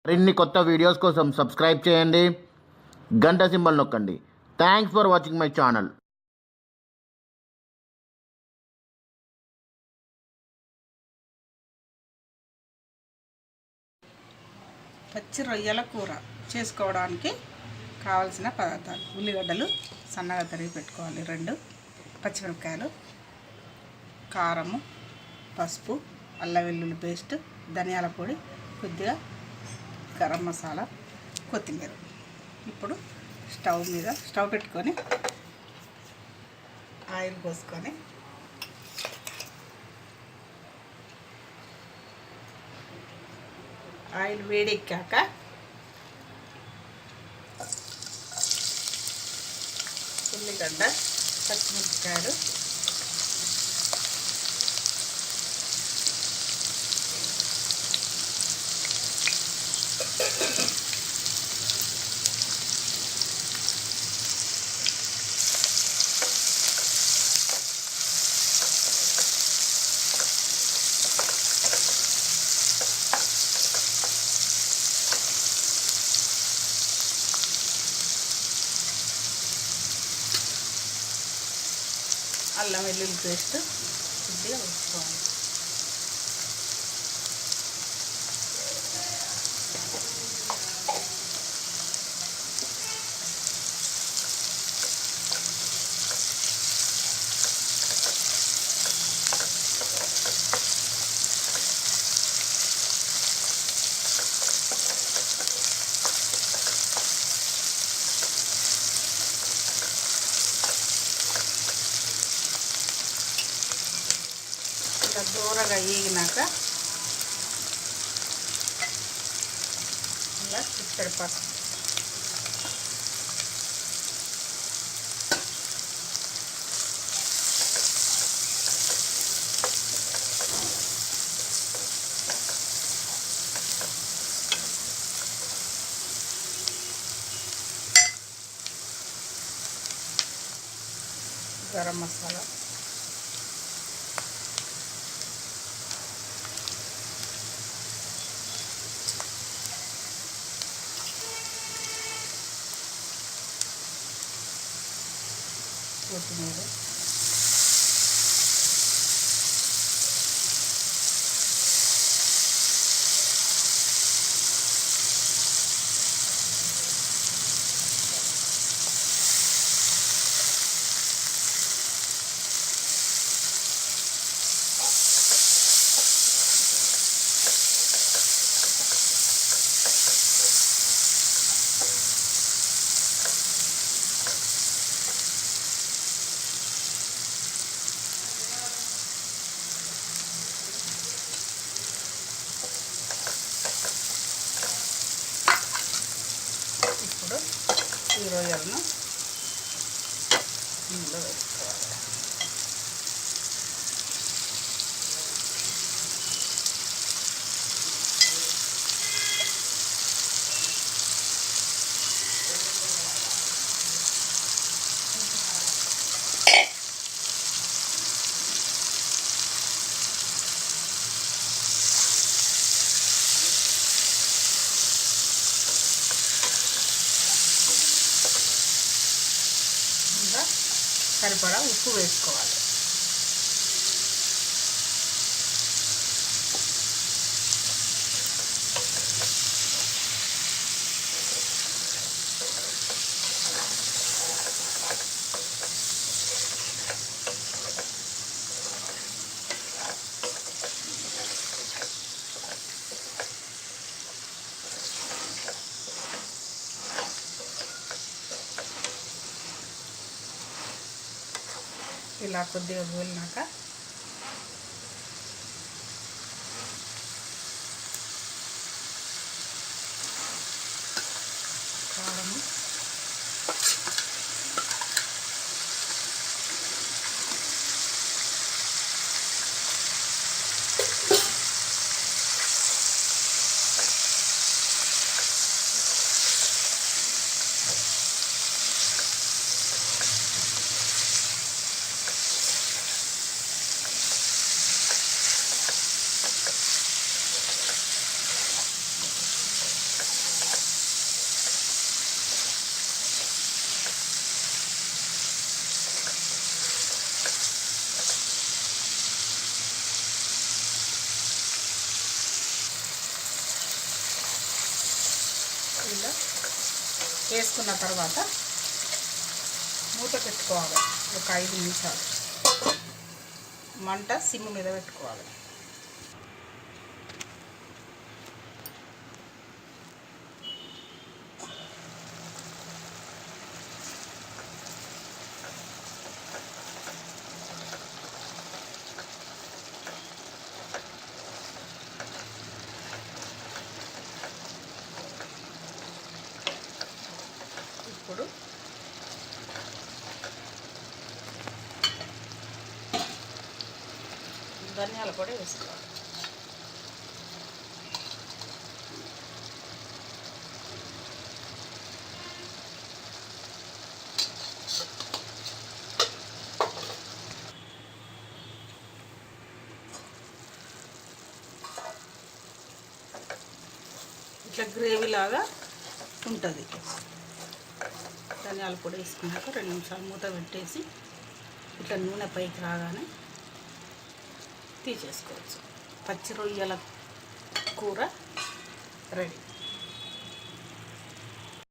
మరిన్ని కొత్త వీడియోస్ కోసం సబ్స్క్రైబ్ చేయండి, గంట సింబల్ నొక్కండి. Thanks for watching my channel. పచ్చి రొయ్యల కూర చేసుకోవడానికి కావలసిన పదార్థాలు: ఉల్లిగడ్డలు సన్నగా తరిగి పెట్టుకోవాలి, 2 పచ్చిమిరపకాయలు, కారము, పసుపు, అల్లం వెల్లుల్లి పేస్ట్, ధనియాల పొడి, కొద్దిగా గరం మసాలా, కొత్తిమీర. ఇప్పుడు స్టవ్ పెట్టుకొని ఆయిల్ పోసుకొని ఆయిల్ వేడెక్కాక ఉల్లిగడ్డ, పచ్చిమిరపకాయలు, అల్లం వెల్లుల్లి పేస్ట్ కొద్దిగా వేసుకోవాలి. ఇలా దూరగా వేగినాక ఇలా చిక్కడి పసుపు, గరం మసాలా, కొత్తిమీర, ఇప్పుడు ఈ రొయ్యలను ఇందులో వేసుకోవాలి. సరిపడా ఉప్పు వేసుకోవాలి. ఇలా కొద్దిగా గోలినాక కారము, ఇలా వేసుకున్న తర్వాత మూత పెట్టుకోవాలి ఒక 5 నిమిషాలు. మంట సిమ్ మీద పెట్టుకోవాలి. ఇప్పుడు ధనియాల పొడి వేసుకోవాలి. ఇట్లా గ్రేవీ లాగా ఉంటుంది. ధనియాల పొడి వేసుకున్నాక 2 నిమిషాలు మూత పెట్టేసి ఇట్లా నూనె పైకి రాగానే తీసేసుకోవచ్చు. పచ్చి రొయ్యల కూర రెడీ.